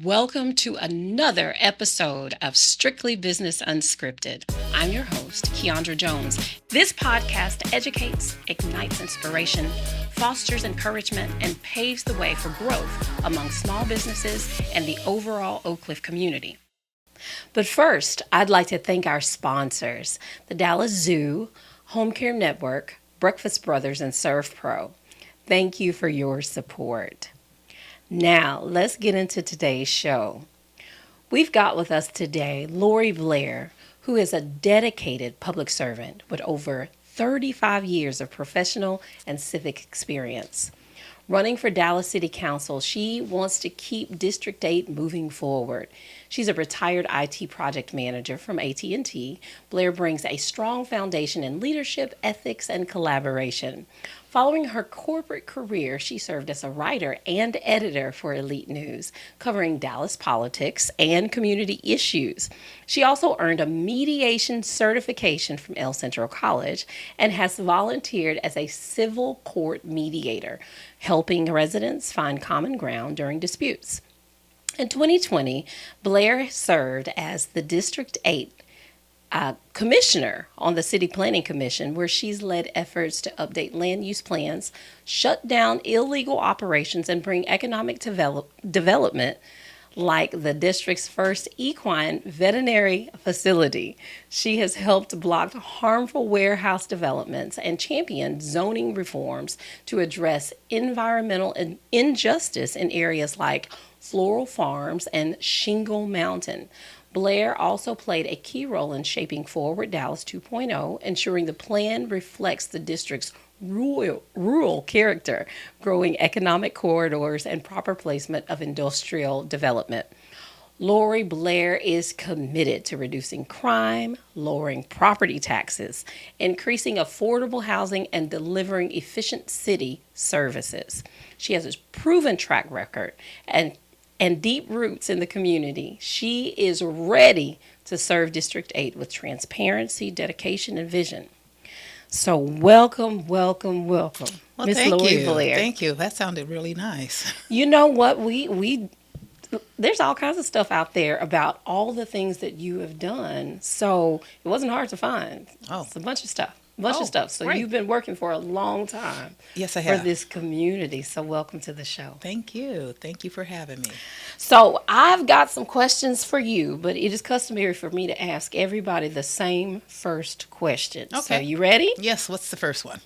Welcome to another episode of Strictly Business Unscripted. I'm your host, Keandra Jones. This podcast educates, ignites inspiration, fosters encouragement, and paves the way for growth among small businesses and the overall Oak Cliff community. But first, I'd like to thank our sponsors, the Dallas Zoo, Home Care Network, Breakfast Brothers, and Serve Pro. Thank you for your support. Now, let's get into today's show. We've got with us today Lorie Blair, who is a dedicated public servant with over 35 years of professional and civic experience. Running for Dallas City Council, she wants to keep District 8 moving forward. She's a retired IT project manager from AT&T. Blair brings a strong foundation in leadership, ethics, and collaboration. Following her corporate career, she served as a writer and editor for Elite News, covering Dallas politics and community issues. She also earned a mediation certification from El Centro College and has volunteered as a civil court mediator, helping residents find common ground during disputes. In 2020, Blair served as the District 8 commissioner on the City Planning Commission, where she's led efforts to update land use plans, shut down illegal operations, and bring economic development like the district's first equine veterinary facility. She has helped block harmful warehouse developments and championed zoning reforms to address environmental injustice in areas like Floral Farms and Shingle Mountain. Blair also played a key role in shaping Forward Dallas 2.0, ensuring the plan reflects the district's rural character, growing economic corridors, and proper placement of industrial development. Lorie Blair is committed to reducing crime, lowering property taxes, increasing affordable housing, and delivering efficient city services. She has a proven track record and deep roots in the community. She is ready to serve District 8 with transparency, dedication, and vision. So welcome, Well, Miss Lorie Blair. Thank you. That sounded really nice. You know what? We there's all kinds of stuff out there about all the things that you have done. So it wasn't hard to find. Oh. It's a bunch of stuff. So great. you've been working for a long time. Yes, I For have. this community. So welcome to the show. Thank you. Thank you for having me. So I've got some questions for you, but it is customary for me to ask everybody the same first question. So Okay. you ready? Yes, what's the first one?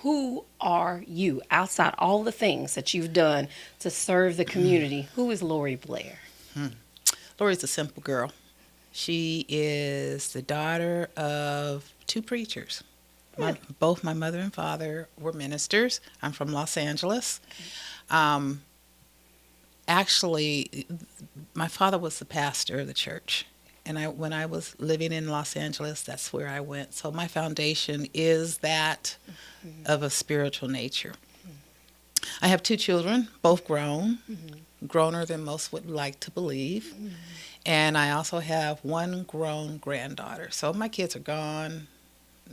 Who are you outside all the things that you've done to serve the community? Who is Lorie Blair? Lori's a simple girl. She is the daughter of two preachers. Both my mother and father were ministers. I'm from Los Angeles. Actually, my father was the pastor of the church. And when I was living in Los Angeles, that's where I went. So my foundation is that of a spiritual nature. I have two children, both grown, growner than most would like to believe. And I also have one grown granddaughter. So my kids are gone.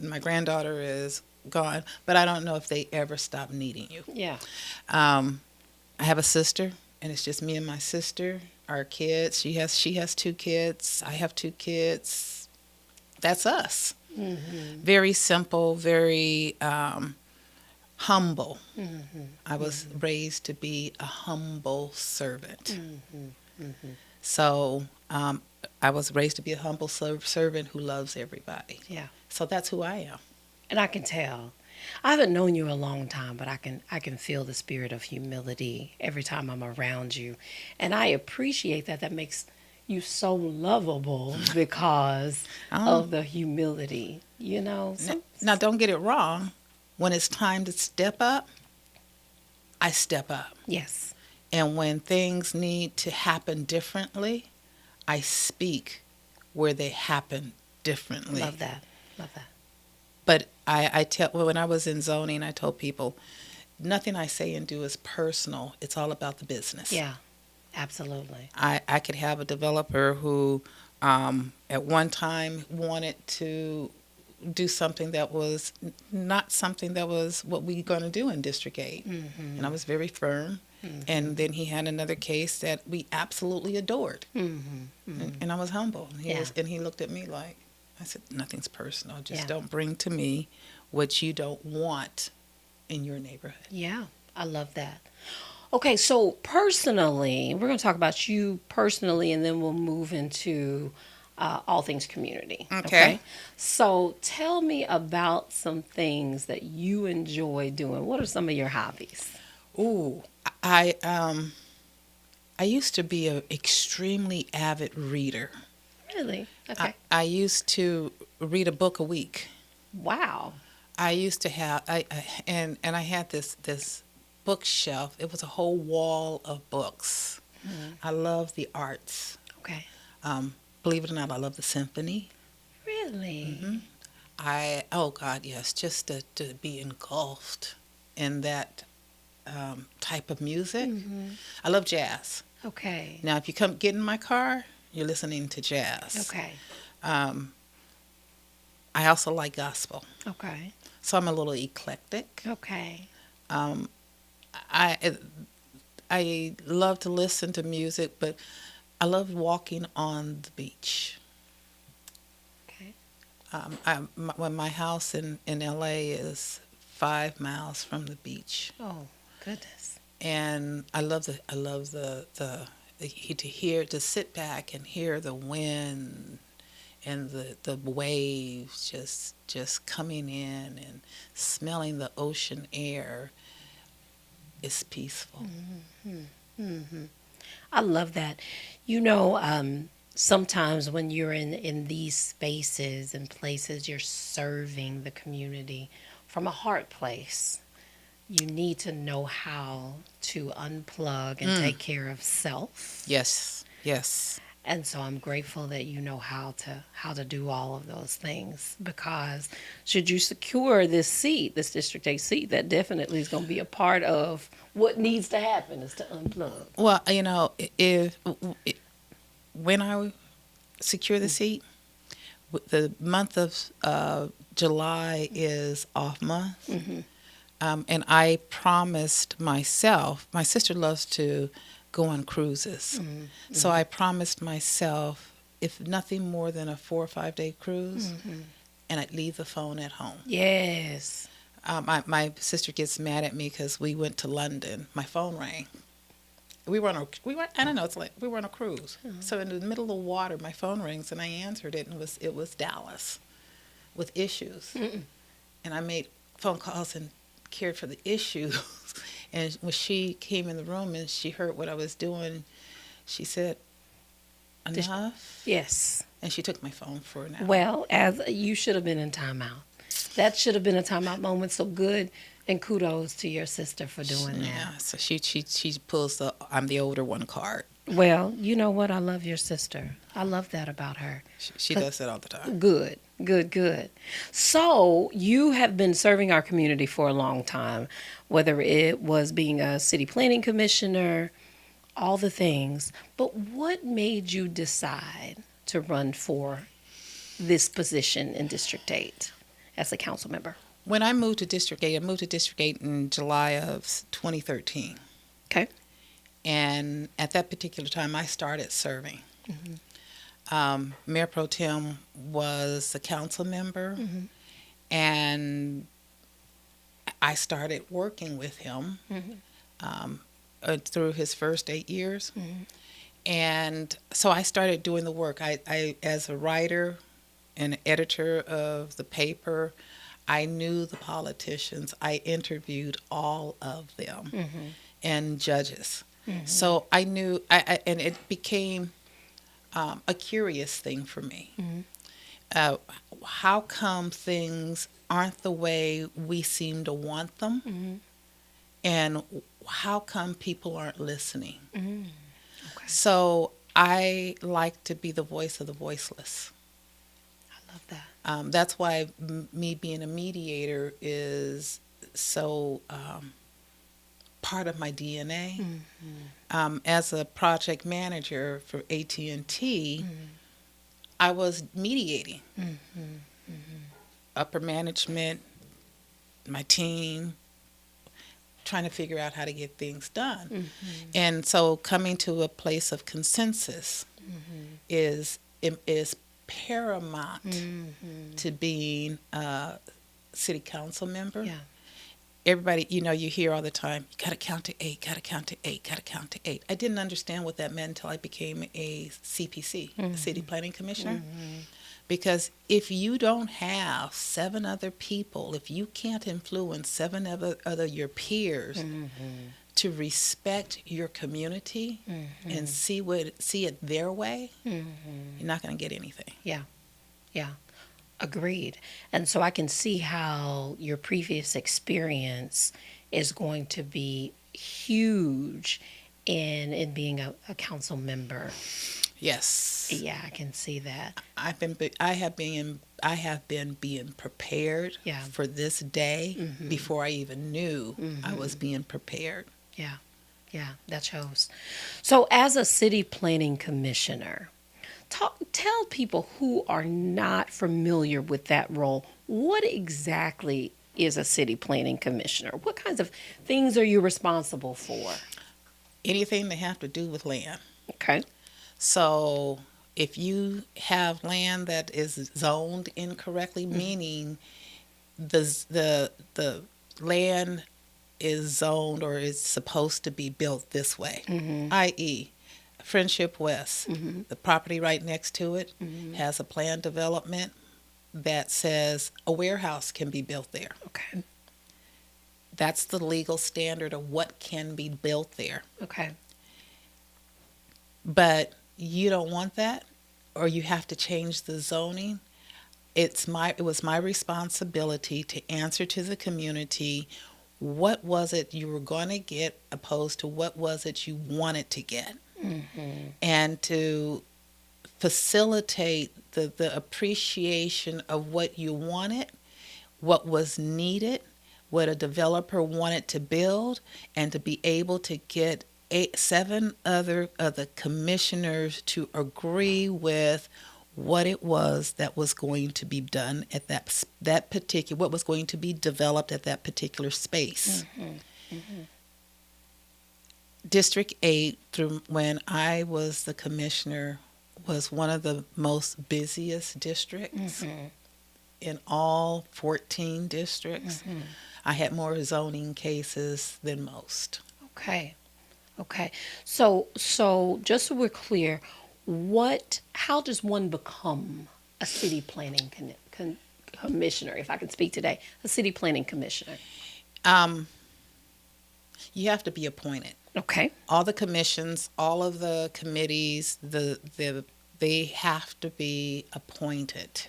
My granddaughter is gone. But I don't know if they ever stop needing you. Yeah. I have a sister, and it's just me and my sister. Our kids, she has two kids. I have two kids. That's us. Very simple, very humble. I was raised to be a humble servant. So I was raised to be a humble servant who loves everybody. Yeah. So that's who I am. And I can tell. I haven't known you a long time, but I can feel the spirit of humility every time I'm around you. And I appreciate that. That makes you so lovable because of the humility, you know. Now, don't get it wrong. When it's time to step up, I step up. Yes. And when things need to happen differently, I speak where they happen differently. Love that. But when I was in zoning, I told people, nothing I say and do is personal. It's all about the business. Yeah, absolutely. I could have a developer who at one time wanted to do something that was not something that was what we're going to do in District 8. And I was very firm. And then he had another case that we absolutely adored. And I was humble. And he looked at me like, I said, nothing's personal. Just don't bring to me what you don't want in your neighborhood. Yeah, I love that. Okay, so personally, we're going to talk about you personally, and then we'll move into all things community. Okay. So tell me about some things that you enjoy doing. What are some of your hobbies? Ooh, I used to be an extremely avid reader. Really? Okay. I used to read a book a week. Wow. I used to have I had this bookshelf. It was a whole wall of books. I love the arts. Okay. Believe it or not, I love the symphony. Really? Oh God, yes, just to be engulfed in that type of music. I love jazz. Okay. Now, if you get in my car, you're listening to jazz. Okay. I also like gospel. Okay. So I'm a little eclectic. Okay. I love to listen to music, but I love walking on the beach. Okay. My house in LA is 5 miles from the beach. Oh, goodness. And I love to sit back and hear the wind and the waves just coming in, and smelling the ocean air is peaceful. I love that. Sometimes when you're in these spaces and places, you're serving the community from a heart place. You need to know how to unplug and take care of self. Yes. And so I'm grateful that you know how to do all of those things, because should you secure this seat, this District 8 seat, that definitely is going to be a part of what needs to happen, is to unplug. Well, when I secure the seat, the month of July is off month. And I promised myself, my sister loves to go on cruises. So I promised myself, if nothing more than a 4 or 5 day cruise, and I'd leave the phone at home. Yes. My sister gets mad at me because we went to London. My phone rang. We were on a cruise. So in the middle of the water, my phone rings, and I answered it, and it was Dallas with issues. And I made phone calls and cared for the issues. And when she came in the room and she heard what I was doing, she said, enough? Yes. And she took my phone for an hour. Well, as you should have been in timeout. That should have been a timeout moment. So good, and kudos to your sister for doing that. Yeah, so she pulls the I'm the older one card. Well, you know what? I love your sister. I love that about her. She does that all the time. Good. So you have been serving our community for a long time, whether it was being a city planning commissioner, all the things. But what made you decide to run for this position in District 8 as a council member? When I moved to District 8, I moved to District 8 in July of 2013. Okay. And at that particular time, I started serving. Mayor Pro Tem was a council member, and I started working with him through his first 8 years. And so I started doing the work. I as a writer and editor of the paper, I knew the politicians. I interviewed all of them and judges. So I knew, and it became a curious thing for me. How come things aren't the way we seem to want them? And how come people aren't listening? Okay. So I like to be the voice of the voiceless. I love that. That's why me being a mediator is so part of my DNA. As a project manager for AT&T, I was mediating upper management, my team, trying to figure out how to get things done. And so coming to a place of consensus is paramount to being a city council member. Yeah. Everybody, you hear all the time, you got to count to 8, got to count to 8, got to count to 8. I didn't understand what that meant until I became a CPC, a city planning commissioner. Because if you don't have 7 other people, if you can't influence 7 other your peers to respect your community and see it their way, you're not going to get anything. Yeah. Agreed. And so I can see how your previous experience is going to be huge in being a council member. Yes. Yeah, I can see that. I have been being prepared for this day before I even knew I was being prepared. Yeah, that shows. So as a city planning commissioner, tell people who are not familiar with that role, what exactly is a city planning commissioner? What kinds of things are you responsible for? Anything that have to do with land. Okay. So if you have land that is zoned incorrectly, meaning the land is zoned or is supposed to be built this way, i.e., Friendship West, the property right next to it has a planned development that says a warehouse can be built there. Okay. That's the legal standard of what can be built there. Okay. But you don't want that, or you have to change the zoning. It was my responsibility to answer to the community, what was it you were going to get opposed to what was it you wanted to get. And to facilitate the appreciation of what you wanted, what was needed, what a developer wanted to build, and to be able to get 7 other of the commissioners to agree with what it was that was going to be done at that particular, what was going to be developed at that particular space. District 8, through when I was the commissioner, was one of the most busiest districts in all 14 districts. I had more zoning cases than most. Okay. So just so we're clear, how does one become a city planning commissioner, if I can speak today, a city planning commissioner? You have to be appointed. Okay. All the commissions, all of the committees, they have to be appointed.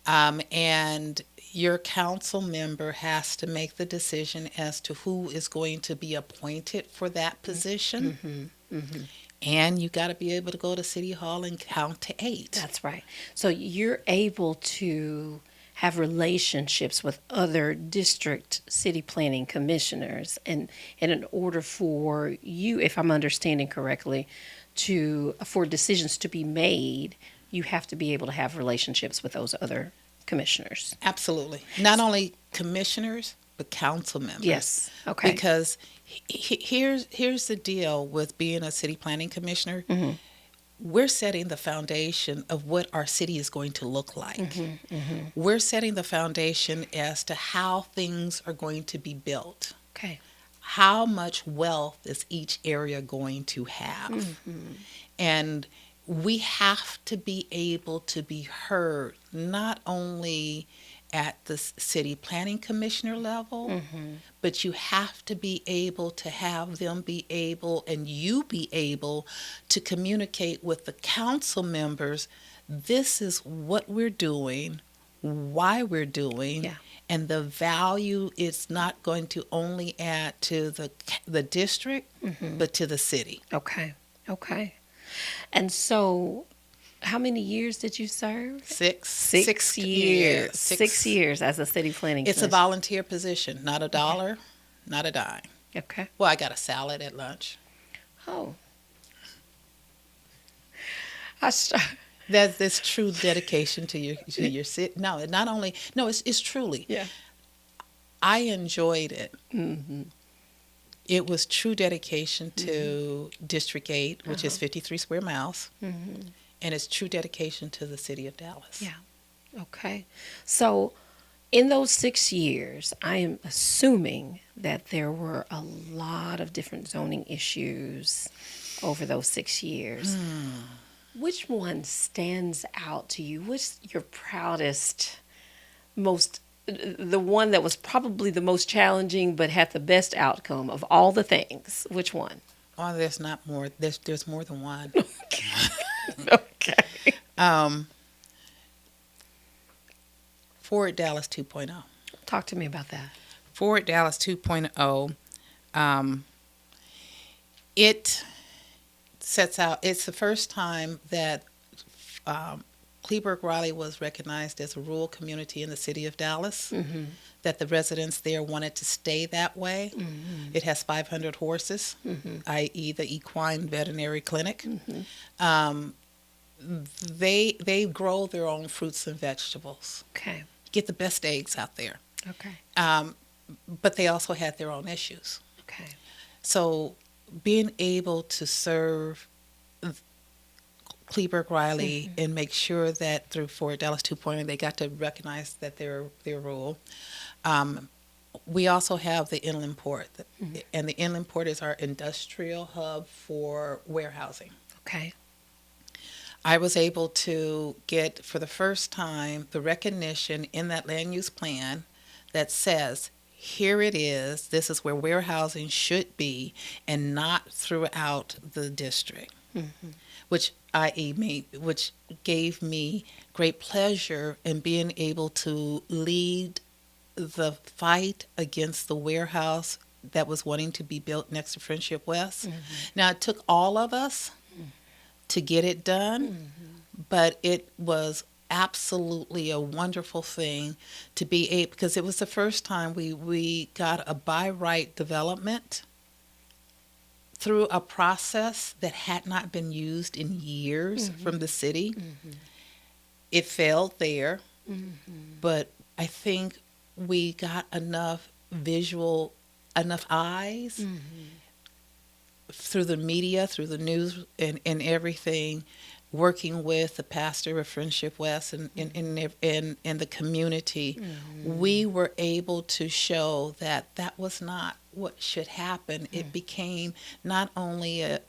And your council member has to make the decision as to who is going to be appointed for that position. And you got to be able to go to City Hall and count to 8. That's right. So you're able to have relationships with other district city planning commissioners, and in order for you, if I'm understanding correctly, for decisions to be made, you have to be able to have relationships with those other commissioners. Absolutely. Not only commissioners, but council members. Yes. Okay. Because here's the deal with being a city planning commissioner. We're setting the foundation of what our city is going to look like. We're setting the foundation as to how things are going to be built. Okay. How much wealth is each area going to have? And we have to be able to be heard, not only at the city planning commissioner level, but you have to be able to have them be able, and you be able to communicate with the council members, this is what we're doing, why we're doing, and the value it's not going to only add to the district, but to the city. Okay. And so, how many years did you serve? 6 years. 6 years as a city planning It's a commissioner. volunteer position, not a dollar, not a dime. Okay. Well, I got a salad at lunch. Oh. That's this true dedication to your city. No, it's truly. Yeah. I enjoyed it. Mm-hmm. It was true dedication to District 8, which is 53 square miles, Mm-hmm. and it's true dedication to the city of Dallas. Yeah. Okay. So, in those 6 years, I am assuming that there were a lot of different zoning issues over those 6 years. Which one stands out to you? What's your proudest, the one that was probably the most challenging but had the best outcome of all the things? Which one? Oh, there's not more. There's more than one. Okay. Forward Dallas 2.0. Talk to me about that. Forward Dallas 2.0. It sets out. It's the first time that Kleberg-Riley was recognized as a rural community in the city of Dallas. Mm-hmm. That the residents there wanted to stay that way. Mm-hmm. It has 500 horses, Mm-hmm. i.e., the equine veterinary clinic. Mm-hmm. They grow their own fruits and vegetables. Okay. Get the best eggs out there. Okay. But they also had their own issues. Okay. So being able to serve Kleberg-Riley and make sure that through Forward Dallas 2.0 they got to recognize that they're rural. We also have the inland port, and the inland port is our industrial hub for warehousing. Okay. I was able to get, for the first time, the recognition in that land use plan that says, here it is, this is where warehousing should be, and not throughout the district, which gave me great pleasure in being able to lead the fight against the warehouse that was wanting to be built next to Friendship West. Now, it took all of us to get it done, but it was absolutely a wonderful thing to be able, because it was the first time we got a by right development through a process that had not been used in years from the city. It failed there, but I think we got enough eyes through the media, through the news and everything, working with the pastor of Friendship West and the community, we were able to show that was not what should happen. It became not only a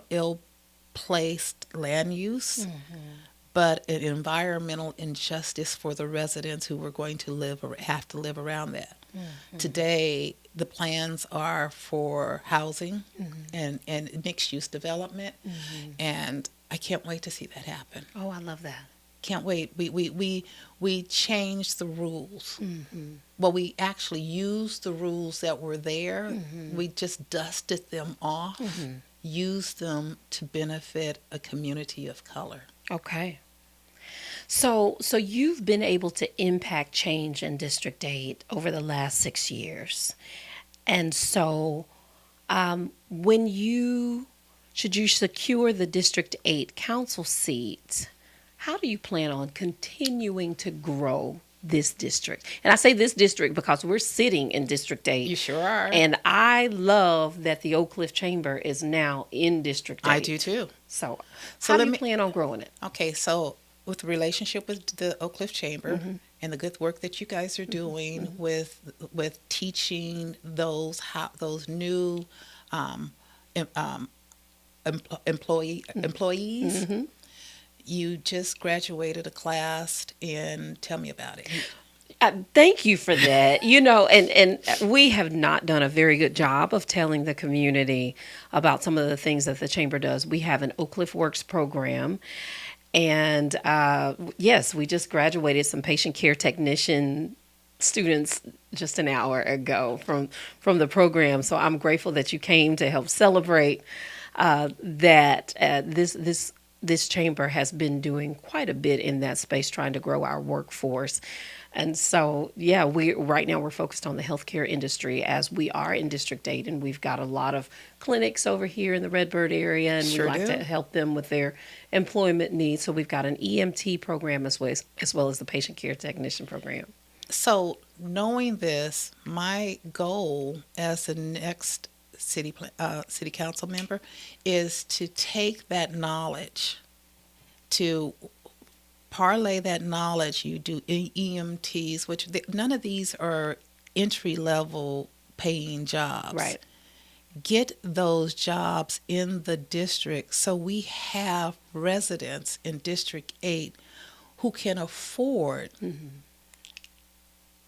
ill-placed land use, but an environmental injustice for the residents who were going to have to live around that. Today, the plans are for housing and mixed-use development, and I can't wait to see that happen. Oh, I love that. Can't wait. We changed the rules. Well, we actually used the rules that were there. We just dusted them off, used them to benefit a community of color. Okay. So you've been able to impact change in District 8 over the last 6 years. And so should you secure the District 8 council seat, how do you plan on continuing to grow this district? And I say this district because we're sitting in District 8. You sure are. And I love that the Oak Cliff Chamber is now in District 8. I do too. So how do you plan on growing it? Okay, so with the relationship with the Oak Cliff Chamber and the good work that you guys are doing with teaching those new employees, you just graduated a class, and tell me about it. Thank you for that. And we have not done a very good job of telling the community about some of the things that the chamber does. We have an Oak Cliff Works program. And yes, we just graduated some patient care technician students just an hour ago from the program. So I'm grateful that you came to help celebrate that this chamber has been doing quite a bit in that space, trying to grow our workforce. And so, yeah, right now we're focused on the healthcare industry, as we are in District 8, and we've got a lot of clinics over here in the Redbird area, and we like to help them with their employment needs. So we've got an EMT program as well as the patient care technician program. So knowing this, my goal as the next city council member is to take that knowledge, to parlay that knowledge. You do EMTs, which none of these are entry level paying jobs. Right. Get those jobs in the district so we have residents in District 8 who can afford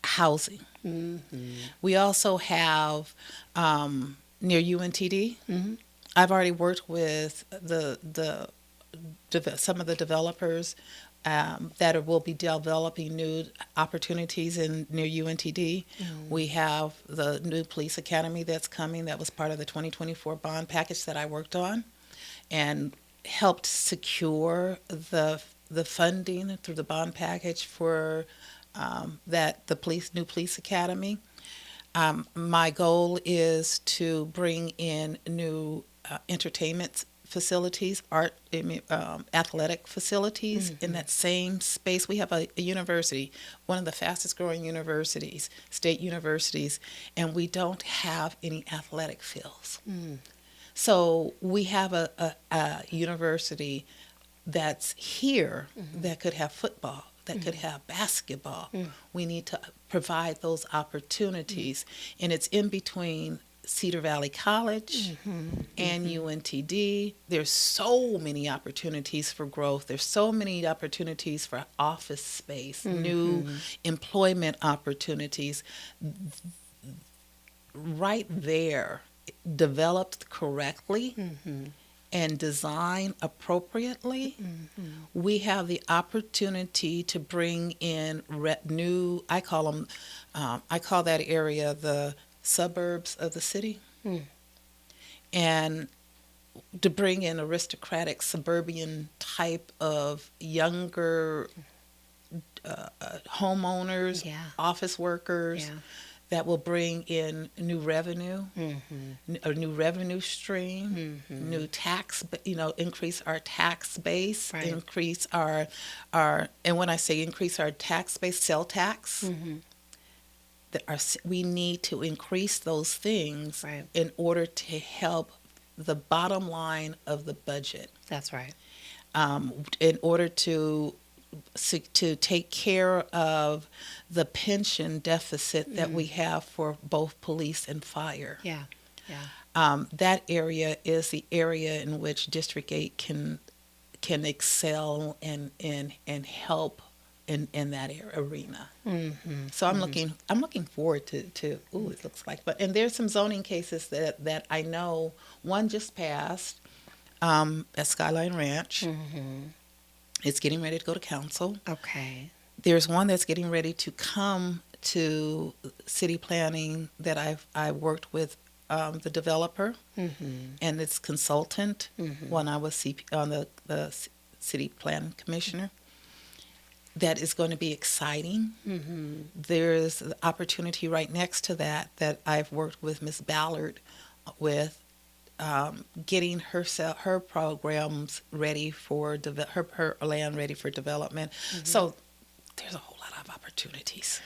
housing. We also have near UNTD. I've already worked with some of the developers that will be developing new opportunities in near UNTD. We have the new police academy that's coming. That was part of the 2024 bond package that I worked on, and helped secure the funding through the bond package for the new police academy. My goal is to bring in new entertainment facilities, athletic facilities in that same space. We have a university, one of the fastest growing universities, state universities, and we don't have any athletic fields. So we have a university that's here that could have football, that could have basketball. We need to provide those opportunities, and it's in between Cedar Valley College and UNTD. There's so many opportunities for growth. There's so many opportunities for office space, new employment opportunities. Right there, developed correctly and designed appropriately, we have the opportunity to bring in new, I call that area the suburbs of the city, and to bring in aristocratic suburban type of younger homeowners, office workers, that will bring in new revenue, a new revenue stream, new tax, increase our tax base, increase our, and when I say increase our tax base, sell tax. We need to increase those things in order to help the bottom line of the budget. That's right. In order to take care of the pension deficit that we have for both police and fire. That area is the area in which District 8 can excel and help in that arena. So I'm looking forward to it looks like, and there's some zoning cases that I know. One just passed at Skyline Ranch. It's getting ready to go to council. Okay. There's one that's getting ready to come to city planning that I worked with the developer and its consultant when I was on the city plan commissioner. That is going to be exciting. There's the opportunity right next to that I've worked with Ms. Ballard with, getting her programs ready for her land ready for development. So there's a whole lot of opportunities.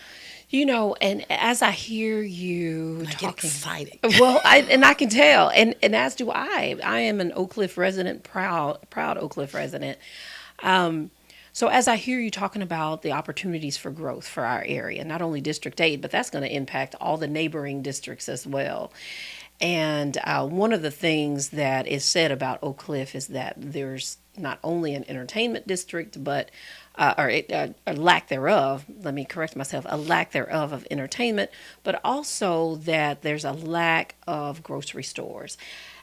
And as I hear you I get excited. Well, I can tell, and as do I. I am an Oak Cliff resident, proud Oak Cliff resident. So as I hear you talking about the opportunities for growth for our area, not only District 8, but that's going to impact all the neighboring districts as well. And one of the things that is said about Oak Cliff is that there's not only an entertainment district, but a lack thereof, let me correct myself, a lack thereof of entertainment, but also that there's a lack of grocery stores.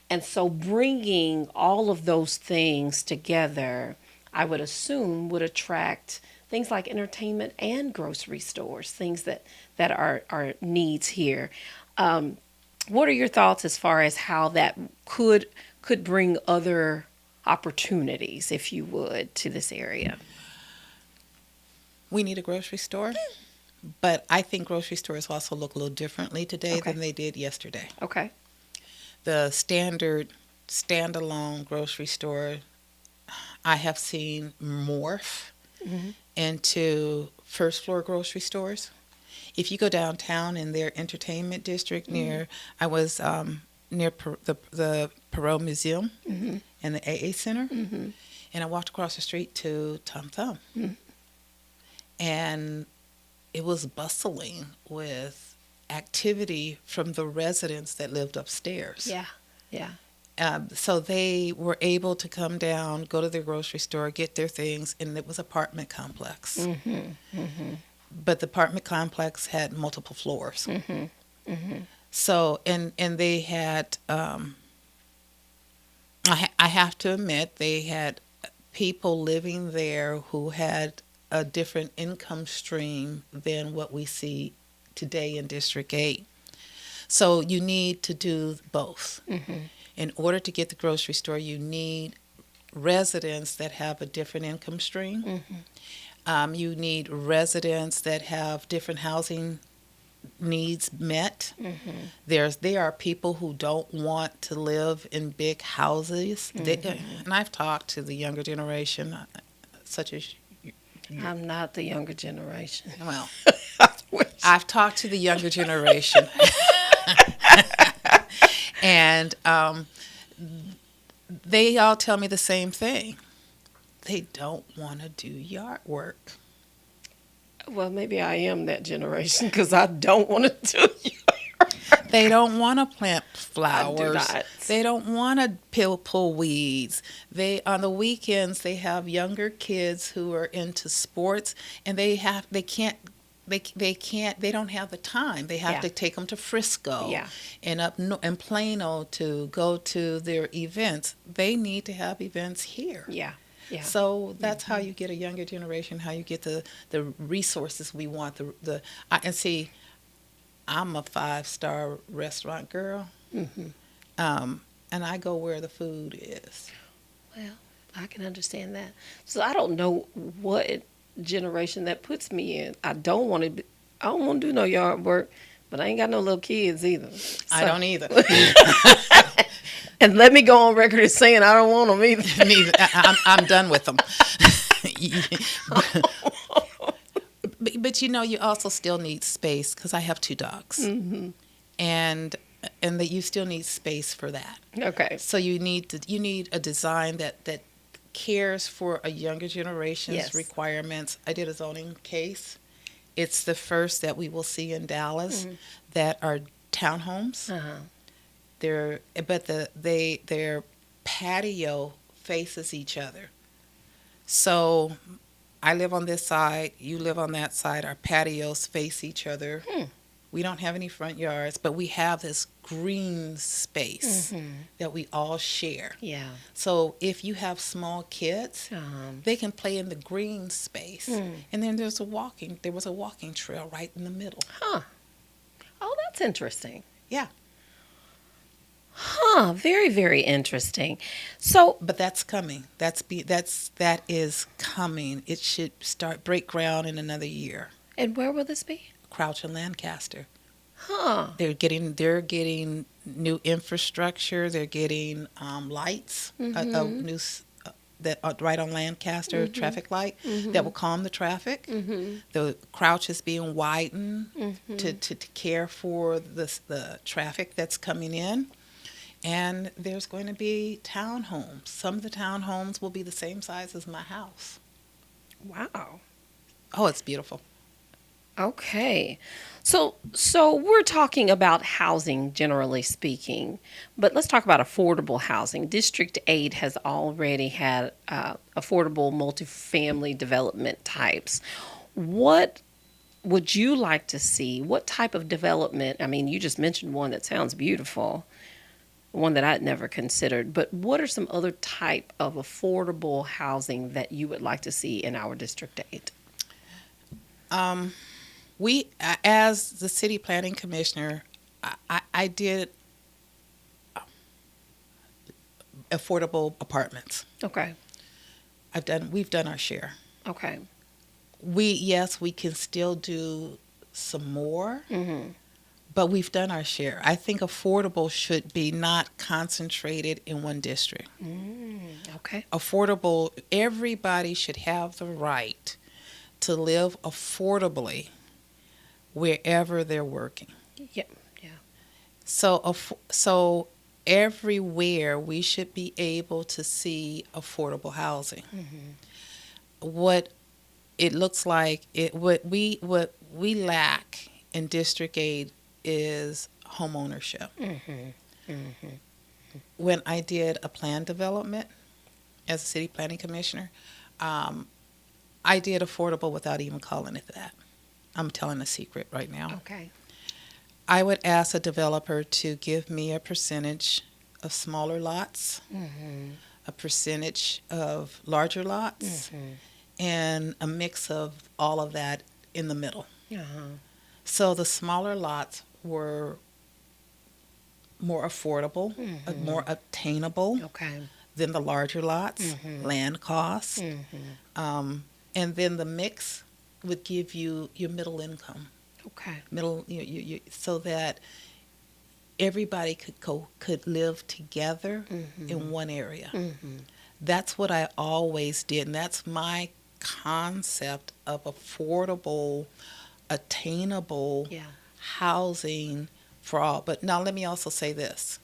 And so bringing all of those things together, I would assume, would attract things like entertainment and grocery stores, things that are needs here. What are your thoughts as far as how that could bring other opportunities, if you would, to this area? We need a grocery store, but I think grocery stores also look a little differently today than they did yesterday. Okay. The standard standalone grocery store I have seen morph into first floor grocery stores. If you go downtown in their entertainment district I was near the Perot Museum and the AA Center, and I walked across the street to Tom Thumb, and it was bustling with activity from the residents that lived upstairs. Yeah, yeah. So they were able to come down, go to their grocery store, get their things, and it was apartment complex. But the apartment complex had multiple floors. So, and they had, I have to admit, they had people living there who had a different income stream than what we see today in District 8. So you need to do both. In order to get the grocery store, you need residents that have a different income stream. You need residents that have different housing needs met. There are people who don't want to live in big houses. And I've talked to the younger generation, such as I'm not the younger generation. well, I've talked to the younger generation. And they all tell me the same thing. They don't want to do yard work. Well, maybe I am that generation because I don't want to do yard. They don't want to plant flowers. I do not. They don't want to pull weeds. On the weekends they have younger kids who are into sports, and they don't have the time. They have to take them to Frisco and up in Plano to go to their events. They need to have events here. Yeah. So that's how you get a younger generation, how you get the resources we want. And see, I'm a 5-star restaurant girl, and I go where the food is. Well, I can understand that. So I don't know what generation that puts me in. I don't want to do no yard work, but I ain't got no little kids either. So. I don't either. And let me go on record as saying I don't want them either. Neither. I'm done with them. But you also still need space because I have 2 dogs, and that you still need space for that. Okay. So you need a design that cares for a younger generation's requirements. I did a zoning case. It's the first that we will see in Dallas that are townhomes. Their patio faces each other. So I live on this side, you live on that side. Our patios face each other. We don't have any front yards, but we have this green space that we all share. Yeah. So if you have small kids, they can play in the green space. And then there was a walking trail right in the middle. Oh, that's interesting. Yeah. Very, very interesting. So, but that's coming. That is coming. It should break ground in another year. And where will this be? Crouch and Lancaster. They're getting new infrastructure. They're getting lights, that right on Lancaster, traffic light that will calm the traffic. The Crouch is being widened to care for the traffic that's coming in. And there's going to be townhomes. Some of the townhomes will be the same size as my house. Wow. Oh, it's beautiful. Okay. So we're talking about housing, generally speaking, but let's talk about affordable housing. District 8 has already had affordable multifamily development types. What would you like to see? What type of development? I mean, you just mentioned one that sounds beautiful, one that I'd never considered, but what are some other type of affordable housing that you would like to see in our District 8? We, as the city planning commissioner, I did affordable apartments. Okay. We've done our share. Okay. We can still do some more, but we've done our share. I think affordable should be not concentrated in one district. Okay. Affordable, everybody should have the right to live affordably wherever they're working. Yeah. Yeah. So everywhere we should be able to see affordable housing. What it looks like, what we lack in District 8 is home ownership. When I did a plan development as a city planning commissioner, I did affordable without even calling it that. I'm telling a secret right now. Okay. I would ask a developer to give me a percentage of smaller lots, a percentage of larger lots, and a mix of all of that in the middle. So the smaller lots were more affordable, more obtainable than the larger lots, land costs. And then the mix would give you your middle income. Middle, so that everybody could live together in one area. That's what I always did, and that's my concept of affordable, attainable housing for all. But now let me also say this.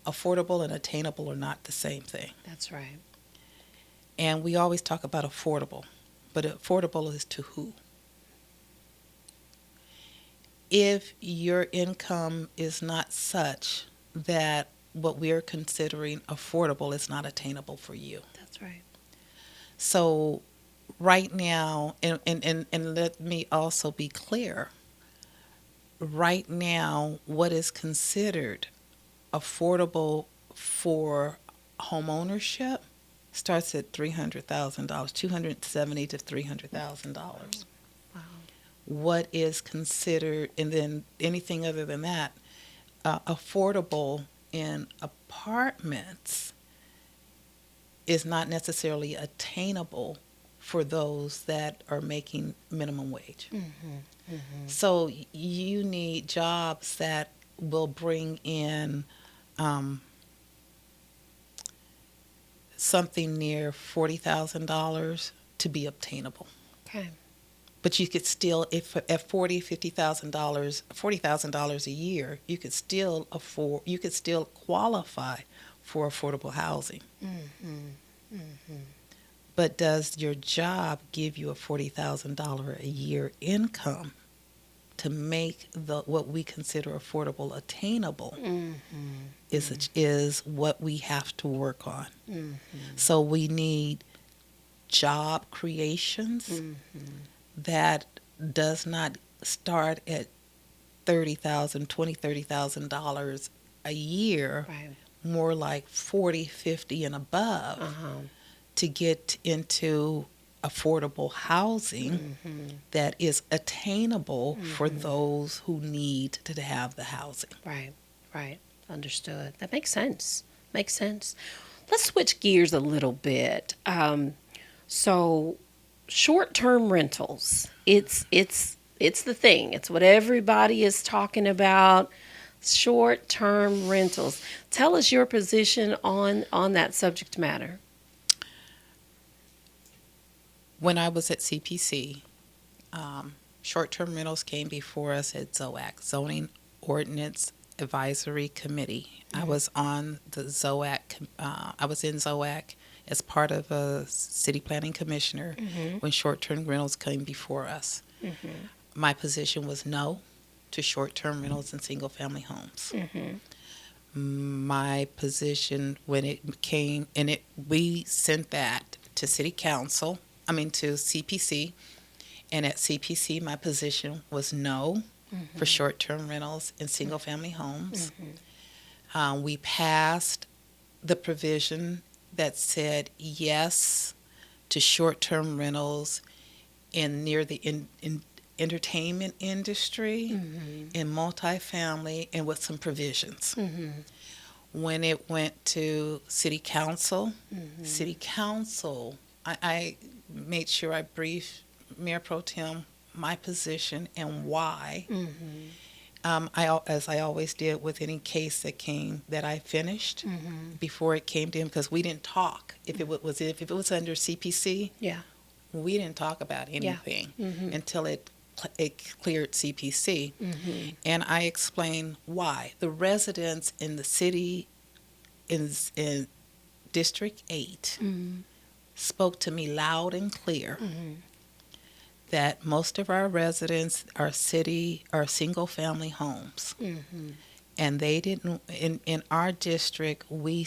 Affordable and attainable are not the same thing. That's right. And we always talk about affordable, but affordable is to who? If your income is not such that what we're considering affordable is not attainable for you. That's right. So right now, and let me also be clear, right now what is considered affordable for home ownership starts at $300,000, $270,000 to $300,000. Wow. What is considered, and then anything other than that, affordable in apartments is not necessarily attainable for those that are making minimum wage. So you need jobs that will bring in something near $40,000 to be obtainable. Okay. But you could still, if at $40,000 a year, you could still qualify for affordable housing. But does your job give you a $40,000 a year income to make what we consider affordable attainable? Is what we have to work on. So we need job creations that does not start at $30,000 a year, more like 40, 50 and above, to get into affordable housing that is attainable for those who need to have the housing. Right. Understood. That makes sense. Let's switch gears a little bit. So short-term rentals, it's the thing. It's what everybody is talking about. Short-term rentals. Tell us your position on that subject matter. When I was at CPC, short-term rentals came before us at ZOAC, Zoning Ordinance Advisory Committee. I was on the ZOAC. I was in ZOAC as part of a city planning commissioner when short-term rentals came before us. My position was no to short-term rentals in single-family homes. My position when it came, and we sent that to city council, to CPC, and at CPC my position was no for short-term rentals in single-family homes. We passed the provision that said yes to short-term rentals near the entertainment industry, in multifamily, and with some provisions. When it went to City Council, I made sure I briefed Mayor Pro Tem my position and why. As I always did with any case that I finished before it came to him, because we didn't talk. If it was under CPC, we didn't talk about anything until it a cleared CPC. And I explained why. The residents in the city in District 8 spoke to me loud and clear that most of our residents are single-family homes. And they didn't, in our district, we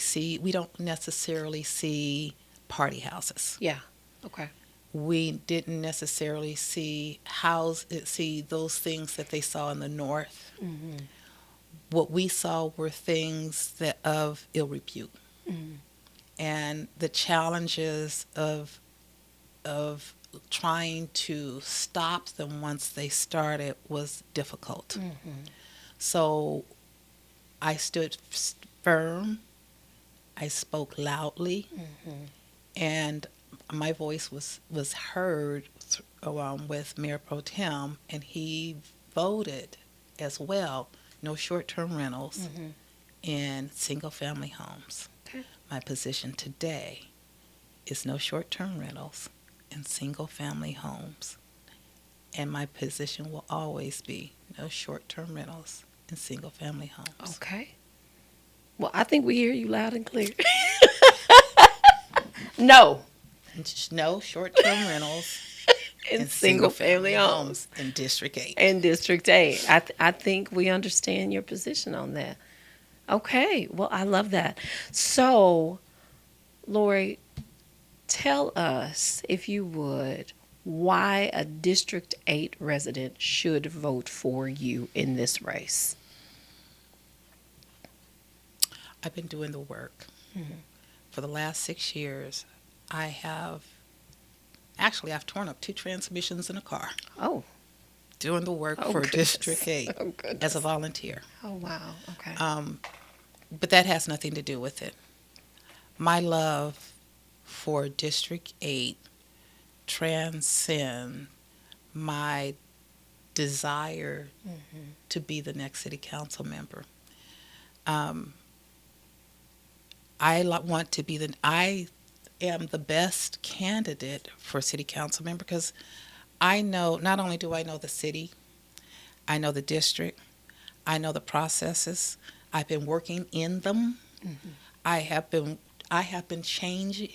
don't necessarily see party houses. Yeah. Okay. We didn't necessarily see those things that they saw in the north. What we saw were things of ill repute, and the challenges of trying to stop them once they started was difficult. So I stood firm. I spoke loudly, and my voice was heard with Mayor Pro Tem, and he voted as well. No short-term rentals in single-family homes. Okay. My position today is no short-term rentals in single-family homes, and my position will always be no short-term rentals in single-family homes. Okay. Well, I think we hear you loud and clear. No. No short-term rentals in single-family homes in District 8. In District 8. I think we understand your position on that. Okay. Well, I love that. So, Lorie, tell us, if you would, why a District 8 resident should vote for you in this race. I've been doing the work. For the last 6 years, I've torn up 2 transmissions in a car. Oh. Doing the work for goodness. District 8 as a volunteer. Oh, wow. Okay. But that has nothing to do with it. My love for District 8 transcends my desire to be the next city council member. I am the best candidate for city council member because not only do I know the city, I know the district, I know the processes. I've been working in them. I have been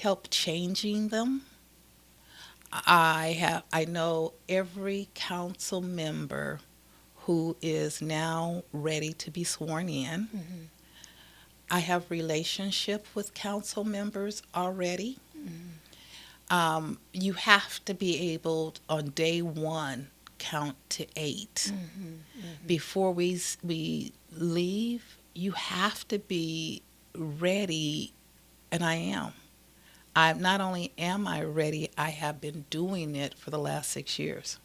help changing them. I know every council member who is now ready to be sworn in. I have relationship with council members already. You have to be able on day one count to 8. Before we leave, you have to be ready, and I am. Not only am I ready, I have been doing it for the last 6 years.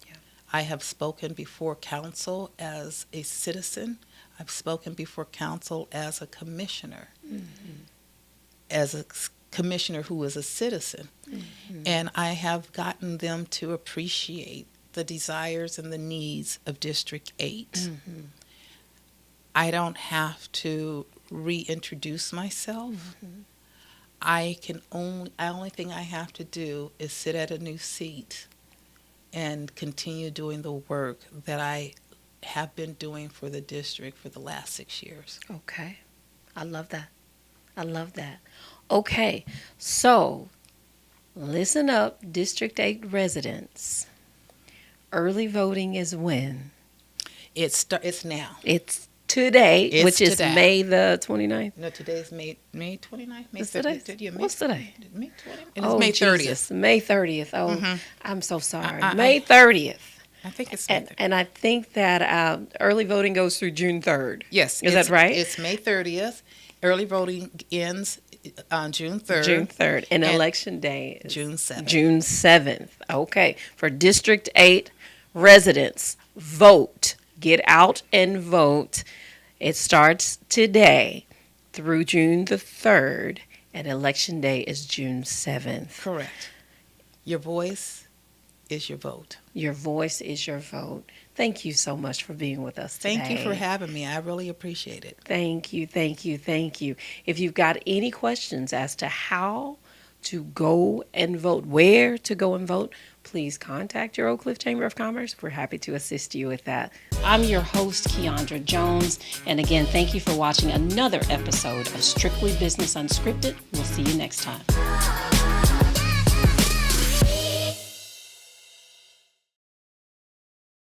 Yeah. I have spoken before council as a citizen. I've spoken before council as a commissioner, as a commissioner who is a citizen. And I have gotten them to appreciate the desires and the needs of District 8. I don't have to reintroduce myself. Only thing I have to do is sit at a new seat and continue doing the work that I have been doing for the district for the last 6 years. Okay. I love that. I love that. Okay. So, listen up, District 8 residents. Early voting is when? It's now. It's today, It's which is today. May the 29th. No, today's May 29th. What's today? What's today? May 20th. And it's May 30th. Jesus. May 30th. Oh, I'm so sorry. I- May 30th. I think it's May 30th. And I think that early voting goes through June 3rd. Yes. Is that right? It's May 30th. Early voting ends on June 3rd. June 3rd. And Election Day is June 7th. June 7th. Okay. For District 8 residents, vote. Get out and vote. It starts today through June the 3rd, and Election Day is June 7th. Correct. Your voice is your vote. Your voice is your vote. Thank you so much for being with us today. Thank you for having me. I really appreciate it. Thank you, thank you, thank you. If you've got any questions as to how to go and vote, where to go and vote, please contact your Oak Cliff Chamber of Commerce. We're happy to assist you with that. I'm your host, Keandra Jones. And again, thank you for watching another episode of Strictly Business Unscripted. We'll see you next time.